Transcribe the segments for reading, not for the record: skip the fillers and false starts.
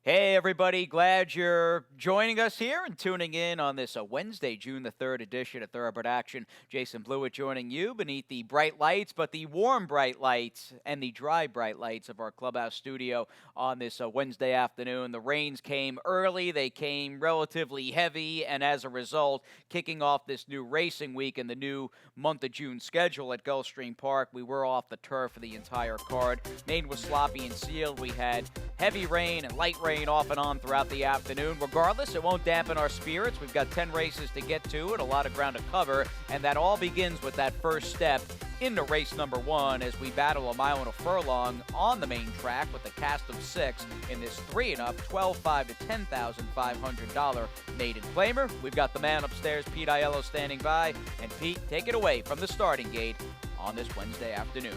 Hey, everybody. Glad you're joining us here and tuning in on this Wednesday, June the 3rd edition of Thoroughbred Action. Jason Blewett joining you beneath the bright lights, but the warm bright lights and the dry bright lights of our clubhouse studio on this Wednesday afternoon. The rains came early. They came relatively heavy, and as a result, kicking off this new racing week and the new month of June schedule at Gulfstream Park, we were off the turf for the entire card. Maine was sloppy and sealed. We had heavy rain and light rain off and on throughout the afternoon. Regardless, it won't dampen our spirits. We've got 10 races to get to and a lot of ground to cover, and that all begins with that first step into race number 1 as we battle a mile and a furlong on the main track with a cast of 6 in this 3-and-up $12,500 to $10,500 maiden claimer. We've got the man upstairs, Pete Aiello, standing by. And Pete, take it away from the starting gate on this Wednesday afternoon.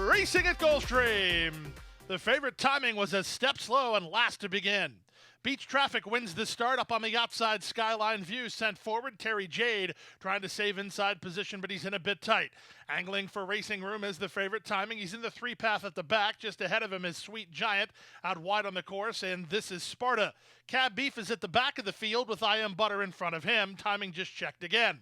Racing at Gulfstream. The favorite timing was a step slow and last to begin. Beach Traffic wins the start up on the outside skyline view. Sent forward, Terry Jade trying to save inside position, but he's in a bit tight. Angling for Racing Room is the favorite timing. He's in the 3-path at the back. Just ahead of him is Sweet Giant out wide on the course, and This Is Sparta. Cab Beef is at the back of the field with I Am Butter in front of him. Timing just checked again.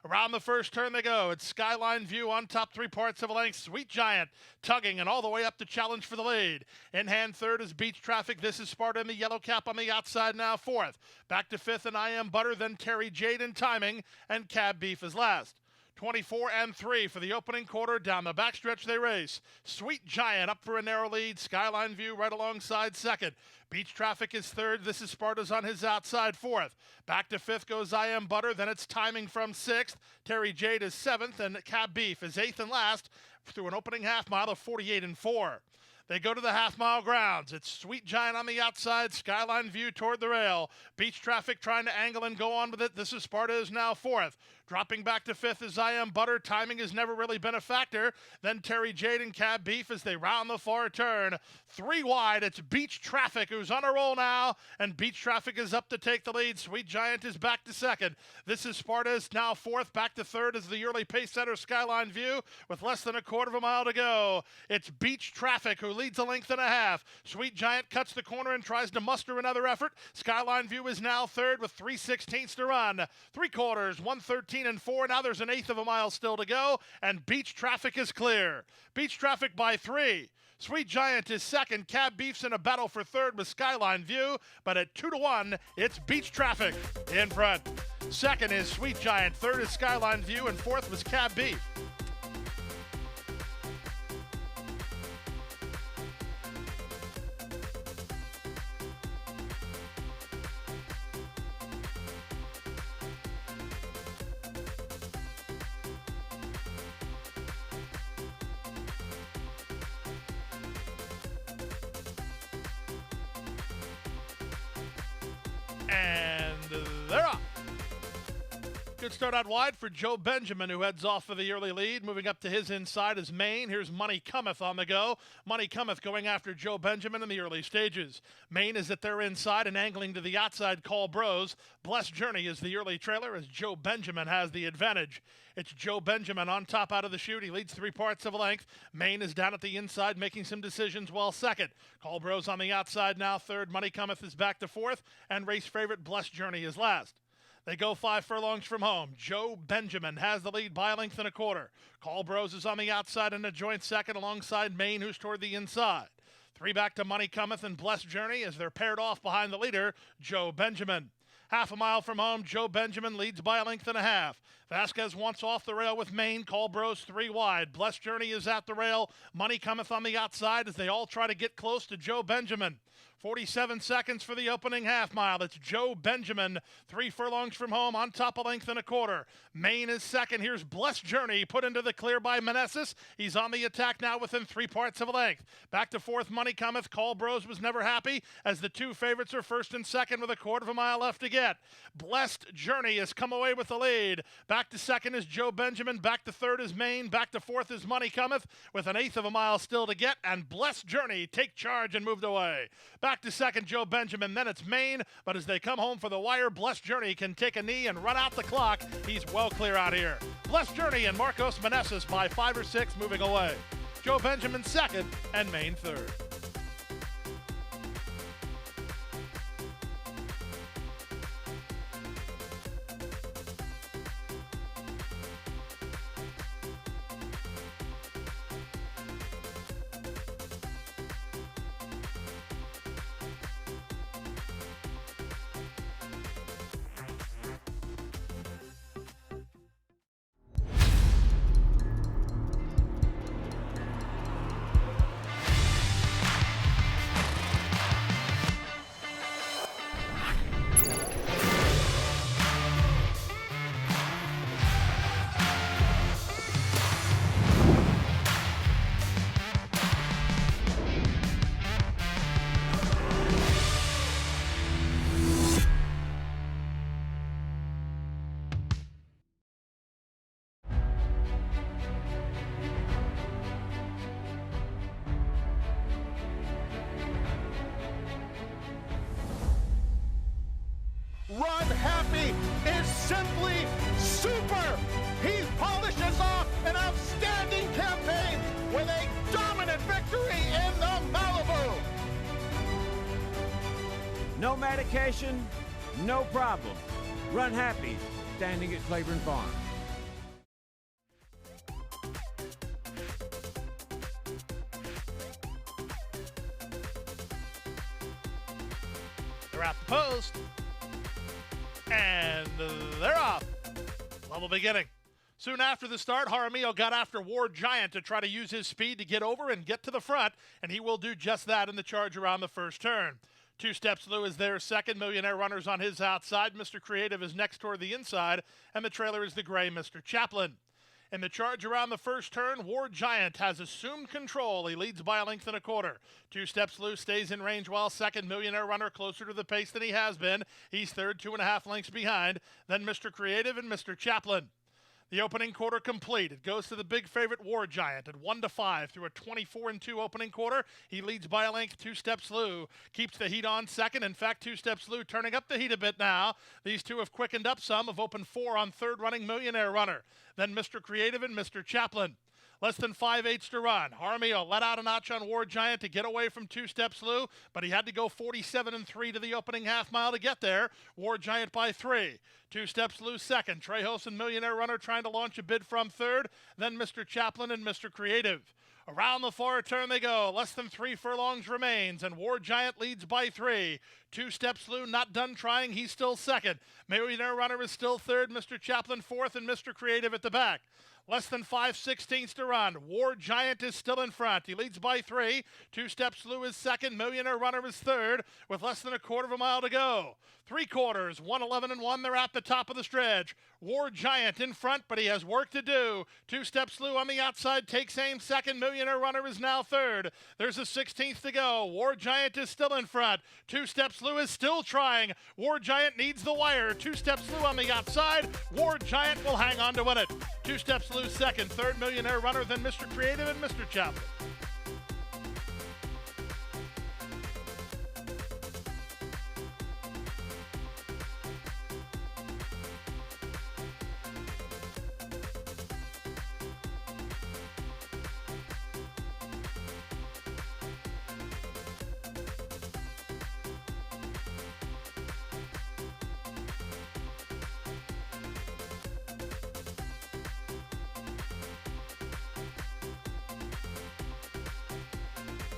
Around the first turn they go. It's skyline view on top, 3/4 of a length. Sweet Giant tugging and all the way up to challenge for the lead. In hand third is Beach Traffic. This Is Sparta in the yellow cap on the outside now fourth. Back to fifth and I Am Butter, then Terry Jade in timing, and Cab Beef is last. 24 and 3 for the opening quarter. Down the backstretch they race. Sweet Giant up for a narrow lead. Skyline view right alongside second. Beach Traffic is third. This Is Sparta's on his outside fourth. Back to fifth goes I Am Butter. Then it's timing from sixth. Terry Jade is seventh, and Cab Beef is eighth and last through an opening half mile of 48 and 4. They go to the half-mile grounds. It's Sweet Giant on the outside, skyline view toward the rail. Beach Traffic trying to angle and go on with it. This Is Sparta is now fourth. Dropping back to fifth is I Am Butter. Timing has never really been a factor. Then Terry Jade and Cab Beef as they round the far turn. 3 wide, it's Beach Traffic who's on a roll now, and Beach Traffic is up to take the lead. Sweet Giant is back to second. This Is Sparta is now fourth. Back to third is the early pace setter Skyline View with less than a quarter of a mile to go. It's Beach Traffic who leads a length and a half. Sweet Giant cuts the corner and tries to muster another effort. Skyline View is now third with 3/16 to run. 3/4, 1:13 and 4. Now there's an eighth of a mile still to go, and Beach Traffic is clear. Beach Traffic by 3. Sweet Giant is second. Cab Beef's in a battle for third with Skyline View, but at 2-1, it's Beach Traffic in front. Second is Sweet Giant. Third is Skyline View, and fourth was Cab Beef. And they're off. Good start out wide for Joe Benjamin, who heads off for the early lead. Moving up to his inside is Maine. Here's Money Cometh on the go. Money Cometh going after Joe Benjamin in the early stages. Maine is at their inside and angling to the outside. Call Bros. Blessed Journey is the early trailer as Joe Benjamin has the advantage. It's Joe Benjamin on top out of the chute. He leads 3/4 of a length. Maine is down at the inside making some decisions while second. Call Bros on the outside now third. Money Cometh is back to fourth. And race favorite Blessed Journey is last. They go 5 furlongs from home. Joe Benjamin has the lead by a length and a quarter. Call Bros is on the outside in a joint second alongside Maine, who's toward the inside. 3 back to Money Cometh and Blessed Journey as they're paired off behind the leader, Joe Benjamin. Half a mile from home, Joe Benjamin leads by a length and a half. Vasquez wants off the rail with Maine. Call Bros 3 wide. Blessed Journey is at the rail. Money Cometh on the outside as they all try to get close to Joe Benjamin. 47 seconds for the opening half mile. It's Joe Benjamin, 3 furlongs from home, on top a length and a quarter. Maine is second. Here's Blessed Journey, put into the clear by Meneses. He's on the attack now within 3/4 of a length. Back to fourth, Money Cometh. Call Bros was never happy as the 2 favorites are first and second with a quarter of a mile left to get. Blessed Journey has come away with the lead. Back to second is Joe Benjamin. Back to third is Maine. Back to fourth is Money Cometh with an eighth of a mile still to get. And Blessed Journey take charge and moved away. Back to second, Joe Benjamin. Then it's Maine. But as they come home for the wire, Blessed Journey can take a knee and run out the clock. He's well clear out here. Blessed Journey and Marcos Meneses by 5 or 6 moving away. Joe Benjamin second, and Maine third. Run Happy is simply super. He polishes off an outstanding campaign with a dominant victory in the Malibu. No medication, no problem. Run Happy, standing at Claiborne Farm. They're at the post. And they're off. Level beginning. Soon after the start, Jaramillo got after War Giant to try to use his speed to get over and get to the front, and he will do just that in the charge around the first turn. Two Steps Lou is there second. Millionaire Runner's on his outside. Mr. Creative is next toward the inside, and the trailer is the gray Mr. Chaplin. In the charge around the first turn, War Giant has assumed control. He leads by a length and a quarter. Two Steps Loose stays in range while second. Millionaire Runner closer to the pace than he has been. He's third, 2.5 lengths behind. Then Mr. Creative and Mr. Chaplin. The opening quarter complete. It goes to the big favorite War Giant at 1-5 through a 24-2 opening quarter. He leads by a length. Two Steps Lou keeps the heat on second. In fact, Two Steps Lou turning up the heat a bit now. These two have quickened up some, have opened 4 on third running Millionaire Runner. Then Mr. Creative and Mr. Chaplin. Less than 5/8 to run. Jaramillo let out a notch on War Giant to get away from Two Steps Lou, but he had to go 47-3 to the opening half mile to get there. War Giant by 3. Two Steps Lou second. Trejos and Millionaire Runner trying to launch a bid from third. Then Mr. Chaplin and Mr. Creative. Around the far turn they go. Less than 3 furlongs remains, and War Giant leads by 3. Two Steps Lou not done trying. He's still second. Millionaire Runner is still third. Mr. Chaplin fourth, and Mr. Creative at the back. Less than 5/16 to run. War Giant is still in front. He leads by 3. Two Steps Lou is second. Millionaire Runner is third with less than a quarter of a mile to go. 3/4, 1:11-1. They're at the top of the stretch. War Giant in front, but he has work to do. Two Steps Lou on the outside takes aim second. Millionaire Runner is now third. There's a 16th to go. War Giant is still in front. Two Steps Lou is still trying. War Giant needs the wire. Two Steps Lou on the outside. War Giant will hang on to win it. Two Steps Lou second. Third Millionaire Runner, then Mr. Creative and Mr. Chaplin.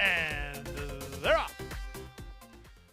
And they're off.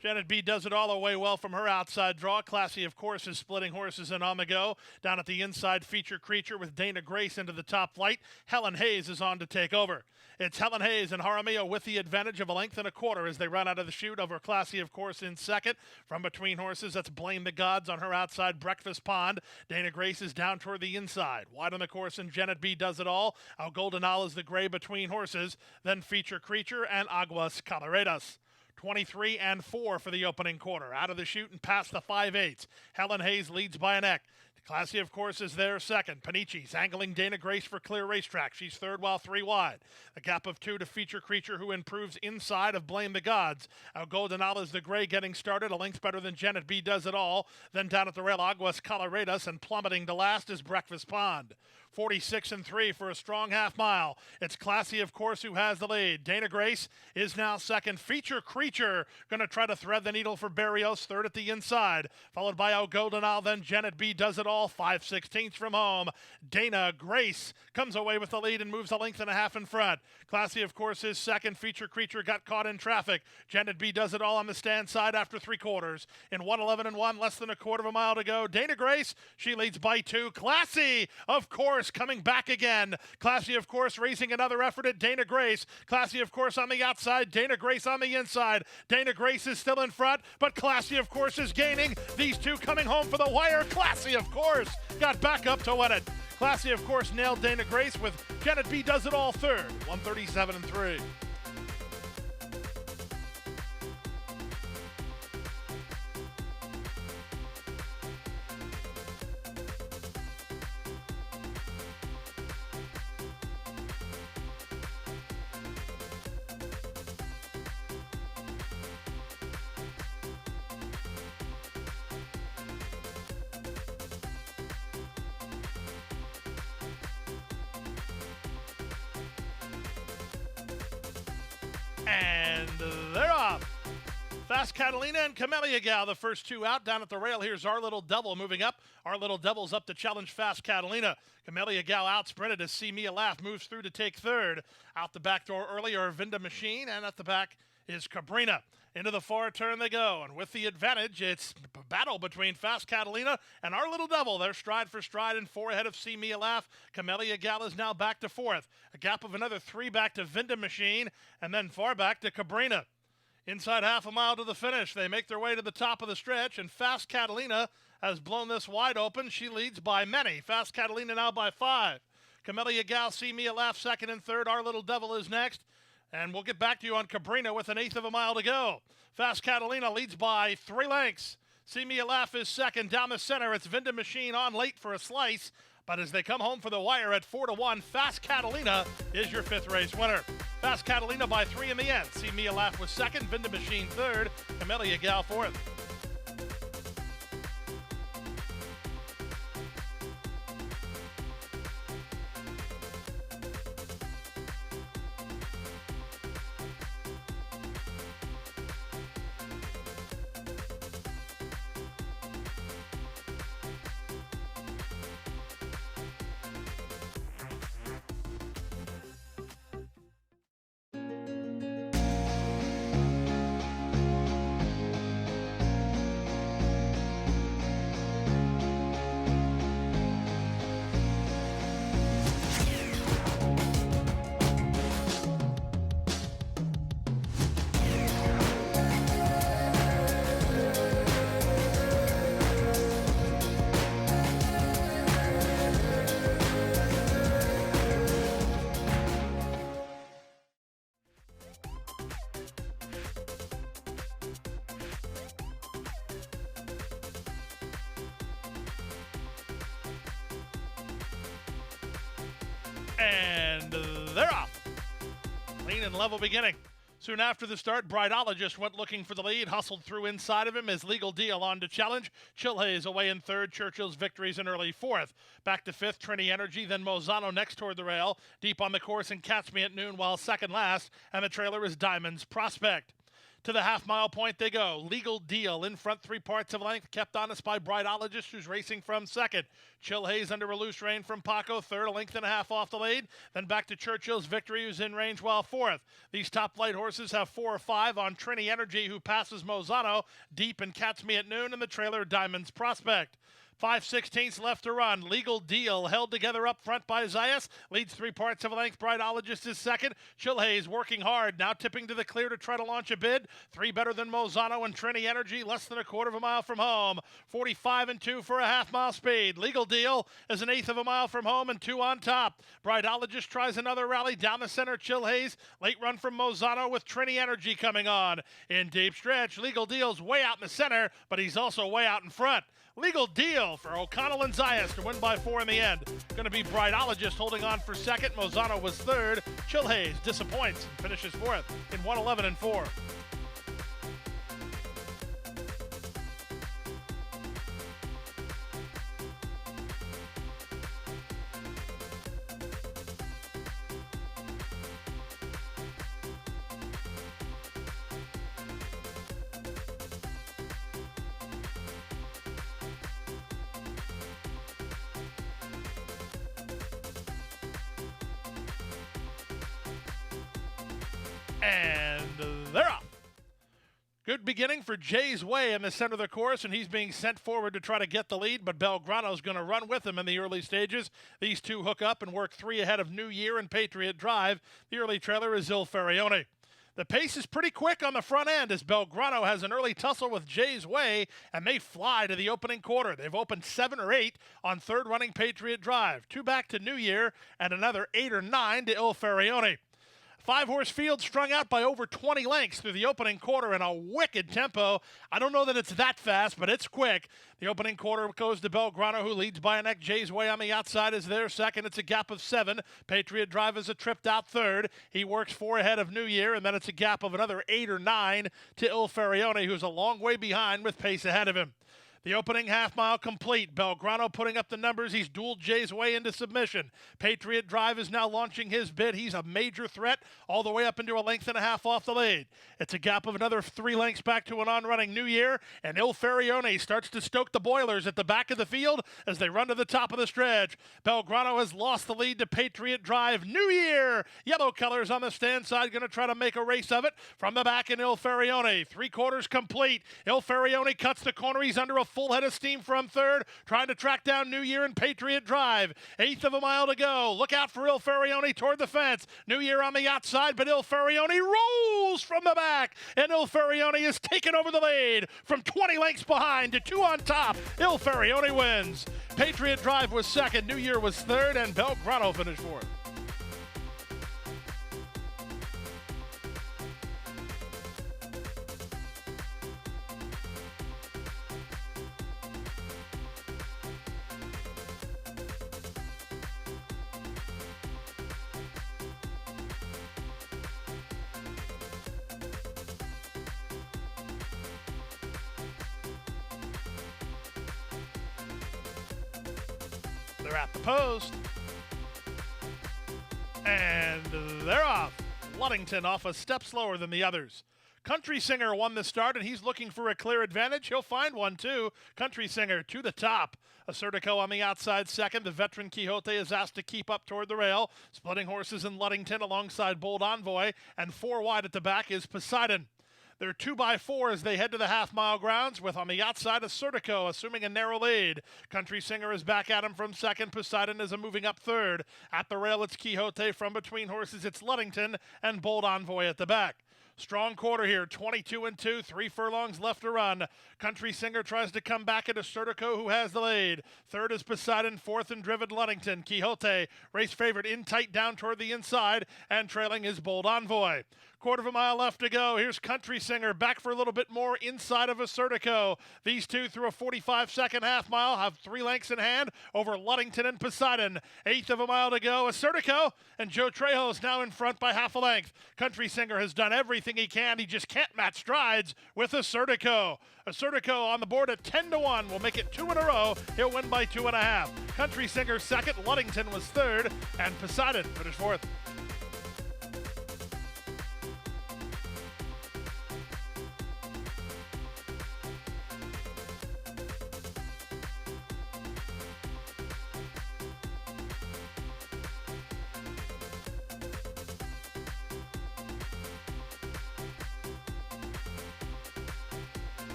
Janet B does it all the way well from her outside draw. Classy, of course, is splitting horses and on the go. Down at the inside, Feature Creature with Dana Grace into the top flight. Helen Hayes is on to take over. It's Helen Hayes and Jaramillo with the advantage of a length and a quarter as they run out of the chute over Classy, of course, in second. From between horses, that's Blame the Gods on her outside, Breakfast Pond. Dana Grace is down toward the inside. Wide on the course, and Janet B does it all. Our Golden Owl is the gray between horses. Then Feature Creature and Aguas Calaredas. 23-4 for the opening quarter. Out of the chute and past the 5/8. Helen Hayes leads by a neck. Classy, of course, is there second. Panici's angling Dana Grace for clear racetrack. She's third while 3 wide. A gap of 2 to Feature Creature, who improves inside of Blame the Gods. Our Golden Owl is the gray getting started. A length better than Janet B does it all. Then down at the rail, Aguas Calaredas, and plummeting to last is Breakfast Pond. 46-3 for a strong half mile. It's Classy, of course, who has the lead. Dana Grace is now second. Feature Creature going to try to thread the needle for Barrios, third at the inside, followed by O'Goldenal, then Janet B does it all, 5/16 from home. Dana Grace comes away with the lead and moves a length and a half in front. Classy, of course, is second. Feature Creature got caught in traffic. Janet B does it all on the stand side after 3/4. In 1:11.1, less than a quarter of a mile to go. Dana Grace, she leads by 2. Classy, of course, coming back again. Classy, of course, raising another effort at Dana Grace. Classy, of course, on the outside. Dana Grace on the inside. Dana Grace is still in front, but Classy, of course, is gaining. These two coming home for the wire. Classy, of course, got back up to win it. Classy, of course, nailed Dana Grace with Janet B does it all third. 1:37.3. And they're off. Fast Catalina and Camellia Gal, the first two out. Down at the rail, here's Our Little Devil moving up. Our Little Devil's up to challenge Fast Catalina. Camellia Gal out sprinted as See Me a Laugh moves through to take third. Out the back door early are Vinda Machine, and at the back is Cabrina. Into the far turn they go, and with the advantage, it's a battle between Fast Catalina and Our Little Devil. They're stride for stride and 4 ahead of See Me a Laugh. Camellia Gal is now back to 4th. A gap of another 3 back to Vinda Machine, and then far back to Cabrina. Inside half a mile to the finish, they make their way to the top of the stretch, and Fast Catalina has blown this wide open. She leads by many. Fast Catalina now by 5. Camellia Gal, See Me a Laugh second and third. Our Little Devil is next. And we'll get back to you on Cabrina with an 1/8 of a mile to go. Fast Catalina leads by 3 lengths. See Me a Laugh is second. Down the center, it's Vinda Machine on late for a slice. But as they come home for the wire at 4-1, Fast Catalina is your 5th race winner. Fast Catalina by 3 in the end. See Me a Laugh was second. Vinda Machine third. Camellia Gal 4th. And they're off. Clean and level beginning. Soon after the start, Bridologist went looking for the lead, hustled through inside of him as Legal Deal on to challenge. Chilhays away in third, Churchill's Victories in early 4th. Back to 5th, Trini Energy, then Mozano next toward the rail. Deep on the course and Catch Me at Noon while second last, and the trailer is Diamond's Prospect. To the half-mile point they go. Legal Deal in front 3 parts of length, kept honest by Bridologist, who's racing from second. Chilhays under a loose rein from Paco, third, a length and a half off the lead. Then back to Churchill's Victory, who's in range while 4th. These top flight horses have 4 or 5 on Trini Energy, who passes Mozano. Deep and Catch Me at Noon, and the trailer Diamond's Prospect. 5/16 left to run. Legal Deal held together up front by Zayas. Leads 3 parts of a length. Bridologist is second. Chilhays working hard. Now tipping to the clear to try to launch a bid. 3 better than Mozano and Trini Energy. Less than a quarter of a mile from home. 45-2 for a half-mile speed. Legal Deal is an 1/8 of a mile from home and 2 on top. Bridologist tries another rally down the center. Chilhays. Late run from Mozano with Trini Energy coming on. In deep stretch, Legal Deal's way out in the center, but he's also way out in front. Legal Deal for O'Connell and Zayas to win by 4 in the end. Going to be Bridologist holding on for second. Mozano was third. Chilhays disappoints and finishes 4th in 1:11.4. And they're off. Good beginning for Jay's Way in the center of the course, and he's being sent forward to try to get the lead, but Belgrano's going to run with him in the early stages. These two hook up and work 3 ahead of New Year and Patriot Drive. The early trailer is Il Farione. The pace is pretty quick on the front end as Belgrano has an early tussle with Jay's Way, and they fly to the opening quarter. They've opened 7 or 8 on third running Patriot Drive. 2 back to New Year and another 8 or 9 to Il Farione. 5-horse field strung out by over 20 lengths through the opening quarter in a wicked tempo. I don't know that it's that fast, but it's quick. The opening quarter goes to Belgrano, who leads by a neck. Jay's Way on the outside is there second. It's a gap of 7. Patriot Drive is a tripped out third. He works 4 ahead of New Year, and then it's a gap of another 8 or 9 to Il Farione, who's a long way behind with pace ahead of him. The opening half mile complete. Belgrano putting up the numbers. He's dueled Jay's Way into submission. Patriot Drive is now launching his bid. He's a major threat all the way up into a length and a half off the lead. It's a gap of another 3 lengths back to an on-running New Year, and Il Farione starts to stoke the boilers at the back of the field as they run to the top of the stretch. Belgrano has lost the lead to Patriot Drive. New Year! Yellow colors on the stand side, going to try to make a race of it. From the back in Il Farione. 3/4 complete. Il Farione cuts the corner. He's under a full head of steam from third, trying to track down New Year and Patriot Drive. 1/8 of a mile to go. Look out for Il Farione toward the fence. New Year on the outside, but Il Farione rolls from the back, and Il Farione is taken over the lead from 20 lengths behind to 2 on top. Il Farione wins. Patriot Drive was second, New Year was third, and Belgrano finished fourth. They're at the post. And they're off. Ludington off a step slower than the others. Country Singer won the start, and he's looking for a clear advantage. He'll find one, too. Country Singer to the top. Acertico on the outside second. The veteran Quixote is asked to keep up toward the rail. Splitting horses in Ludington alongside Bold Envoy. And 4 wide at the back is Poseidon. They're 2x4 as they head to the half-mile grounds, with on the outside Acertico assuming a narrow lead. Country Singer is back at him from second. Poseidon is moving up third. At the rail, it's Quixote. From between horses, it's Ludington and Bold Envoy at the back. Strong quarter here, 22 and 2, 3 furlongs left to run. Country Singer tries to come back at Acertico, who has the lead. Third is Poseidon, fourth and driven Ludington. Quixote, race favorite, in tight down toward the inside, and trailing is Bold Envoy. 1/4 mile left to go. Here's Country Singer back for a little bit more inside of Acertico. These two through a 45-second half mile have 3 lengths in hand over Ludington and Poseidon. 1/8 of a mile to go. Acertico and Joe Trejo is now in front by half a length. Country Singer has done everything he can. He just can't match strides with Acertico. Acertico on the board at 10-1 will make it 2 in a row. He'll win by 2.5. Country Singer second. Ludington was third, and Poseidon finished fourth.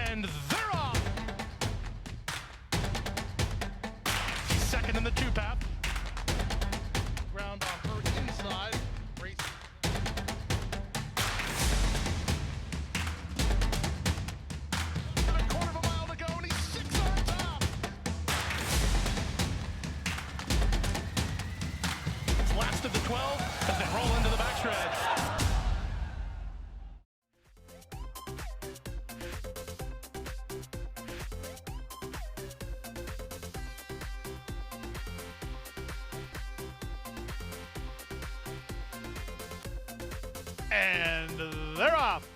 And they're off. Second in the 2-path. Ground on her inside. Race. And 1/4 of a mile to go, and he's 6 on top. It's last of the 12 as they roll into the backstretch. And they're off.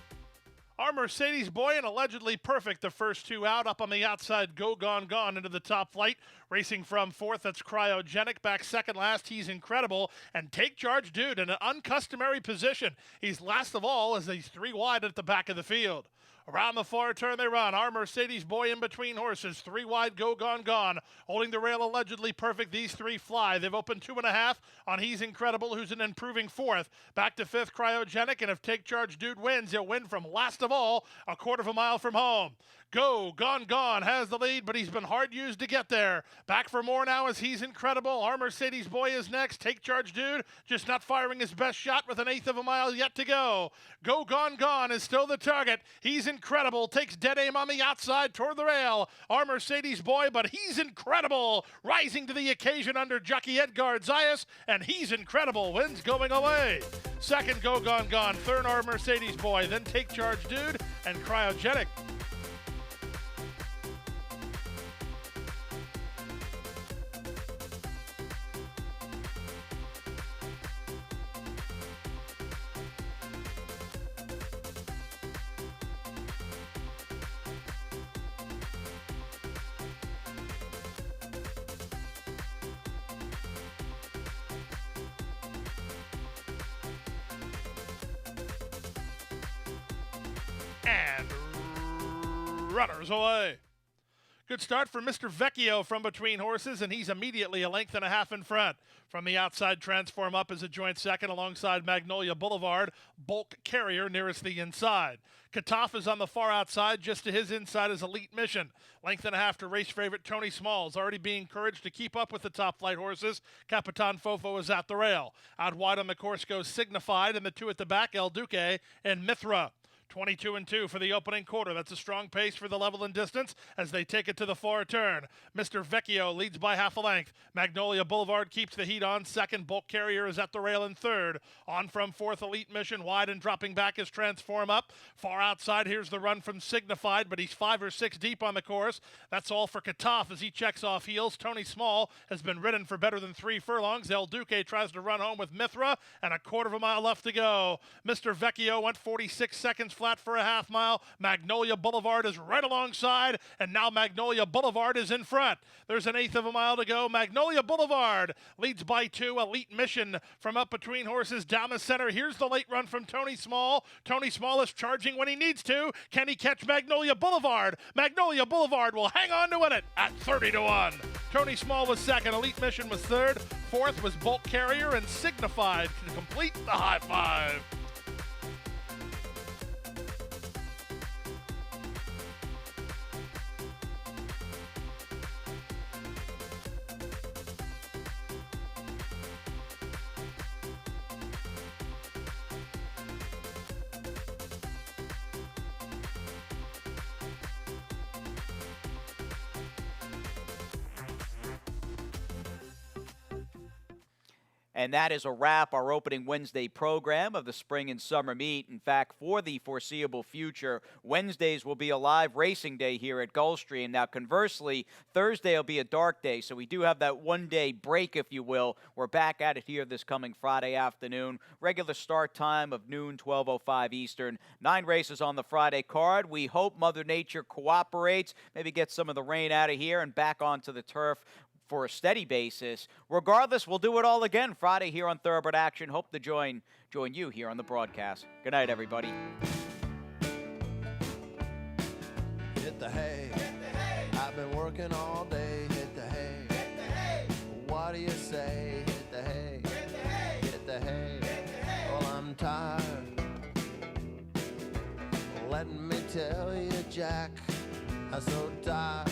Our Mercedes boy and allegedly perfect the first 2 out. Up on the outside, Go Gone Gone into the top flight. Racing from fourth, that's Cryogenic. Back second last, He's Incredible. And Take Charge Dude in an uncustomary position. He's last of all as he's 3 wide at the back of the field. Around the far turn they run. Our Mercedes boy in between horses. 3 wide, Go Gone Gone. Holding the rail allegedly perfect. These 3 fly. They've opened 2.5 on He's Incredible, who's an improving fourth. Back to fifth, Cryogenic. And if Take Charge Dude wins, he'll win from last of all, a 1/4 mile from home. Go Gone Gone has the lead, but he's been hard used to get there. Back for more now as He's Incredible. Our Mercedes boy is next. Take Charge Dude just not firing his best shot with 1/8 mile yet to go. Go Gone Gone is still the target. He's Incredible takes dead aim on the outside toward the rail. Our Mercedes boy, but He's Incredible rising to the occasion under jockey Edgar Zayas, and He's Incredible wins going away. Second, Go Gone Gone. Third, Our Mercedes boy. Then Take Charge Dude and Cryogenic. And runners away. Good start for Mr. Vecchio from between horses, and he's immediately 1.5 lengths in front. From the outside, Transform Up is a joint second alongside Magnolia Boulevard. Bulk Carrier nearest the inside. Kataf is on the far outside. Just to his inside is Elite Mission. 1.5 lengths to race favorite Tony Smalls, already being encouraged to keep up with the top flight horses. Capitan Fofo is at the rail. Out wide on the course goes Signified, and the 2 at the back, El Duque and Mithra. 22-2 for the opening quarter. That's a strong pace for the level and distance as they take it to the far turn. Mr. Vecchio leads by 1/2 length. Magnolia Boulevard keeps the heat on second. Bulk Carrier is at the rail in third. On from fourth, Elite Mission. Wide and dropping back is Transform Up. Far outside, here's the run from Signified, but he's 5 or 6 deep on the course. That's all for Kataf as he checks off heels. Tony Small has been ridden for better than 3 furlongs. El Duque tries to run home with Mithra, and a 1/4 mile left to go. Mr. Vecchio went 46 seconds flat for a 1/2 mile. Magnolia Boulevard is right alongside, and now Magnolia Boulevard is in front. There's 1/8 mile to go. Magnolia Boulevard leads by 2. Elite Mission from up between horses down the center. Here's the late run from Tony Small. Tony Small is charging when he needs to. Can he catch Magnolia Boulevard? Magnolia Boulevard will hang on to win it at 30-1. Tony Small was second. Elite Mission was third. Fourth was Bulk Carrier, and Signified to complete the high five. And that is a wrap, our opening Wednesday program of the spring and summer meet. In fact, for the foreseeable future, Wednesdays will be a live racing day here at Gulfstream. Now, conversely, Thursday will be a dark day, so we do have that one-day break, if you will. We're back at it here this coming Friday afternoon. Regular start time of noon, 12:05 Eastern. 9 races on the Friday card. We hope Mother Nature cooperates, maybe get some of the rain out of here and back onto the turf for a steady basis. Regardless, we'll do it all again Friday here on Thoroughbred Action. Hope to join you here on the broadcast. Good night, everybody. Hit the hay. I've been working all day. Hit the hay. What do you say? Hit the hay. Hit the hay. Well, I'm tired. Let me tell you, Jack, I'm so tired.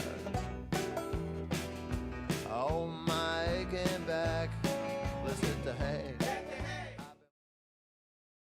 Oh, my aching back. Let's hit the hay.